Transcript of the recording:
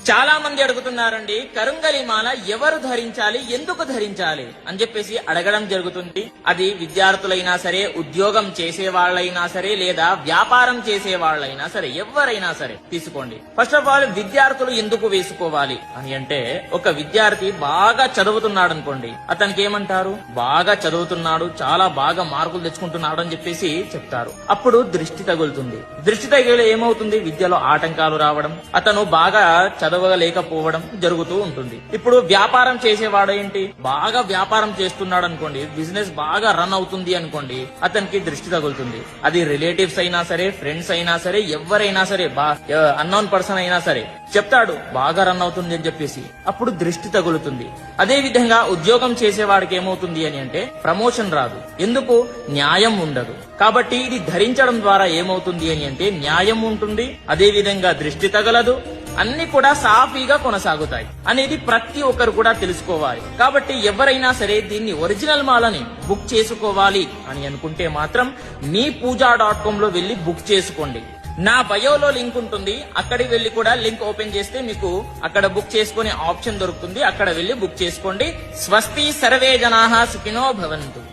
చాలా మంది అడుగుతున్నారండి, కరుంగలి మాల ఎవరు ధరించాలి, ఎందుకు ధరించాలి అని చెప్పేసి అడగడం జరుగుతుంది. అది విద్యార్థులైనా సరే, ఉద్యోగం చేసే వాళ్ళైనా సరే, లేదా వ్యాపారం చేసే వాళ్ళైనా సరే, ఎవరైనా సరే తీసుకోండి. ఫస్ట్ ఆఫ్ ఆల్ విద్యార్థులు ఎందుకు వేసుకోవాలి అని అంటే, ఒక విద్యార్థి బాగా చదువుతున్నాడు అనుకోండి, అతనికి ఏమంటారు, బాగా చదువుతున్నాడు, చాలా బాగా మార్కులు తెచ్చుకుంటున్నాడు అని చెప్పేసి చెప్తారు. అప్పుడు దృష్టి తగులుతుంది. దృష్టి తగిలి ఏమవుతుంది, విద్యలో ఆటంకాలు రావడం, అతను బాగా చదవలేకపోవడం జరుగుతూ ఉంటుంది. ఇప్పుడు వ్యాపారం చేసేవాడు ఏంటి, బాగా వ్యాపారం చేస్తున్నాడు అనుకోండి, బిజినెస్ బాగా రన్ అవుతుంది అనుకోండి, అతనికి దృష్టి తగులుతుంది. అది రిలేటివ్స్ అయినా సరే, ఫ్రెండ్స్ అయినా సరే, ఎవరైనా సరే, అన్నోన్ పర్సన్ అయినా సరే చెప్తాడు బాగా రన్ అవుతుంది అని చెప్పేసి, అప్పుడు దృష్టి తగులుతుంది. అదే విధంగా ఉద్యోగం చేసేవాడికి ఏమవుతుంది అని అంటే, ప్రమోషన్ రాదు. ఎందుకు, న్యాయం ఉండదు. కాబట్టి ఇది ధరించడం ద్వారా ఏమవుతుంది అని అంటే, న్యాయం ఉంటుంది, అదే విధంగా దృష్టి తగలదు, అన్ని కూడా సాఫీగా కొనసాగుతాయి అనేది ప్రతి ఒక్కరు కూడా తెలుసుకోవాలి. కాబట్టి ఎవరైనా సరే దీన్ని ఒరిజినల్ మాలని బుక్ చేసుకోవాలి అని అనుకుంటే మాత్రం మీ పూజా.com లో వెళ్లి బుక్ చేసుకోండి. నా బయోలో లింక్ ఉంటుంది, అక్కడికి వెళ్లి కూడా లింక్ ఓపెన్ చేస్తే మీకు అక్కడ బుక్ చేసుకునే ఆప్షన్ దొరుకుతుంది. అక్కడ వెళ్లి బుక్ చేసుకోండి. స్వస్తి సర్వే జనాః సుఖినో భవంతు.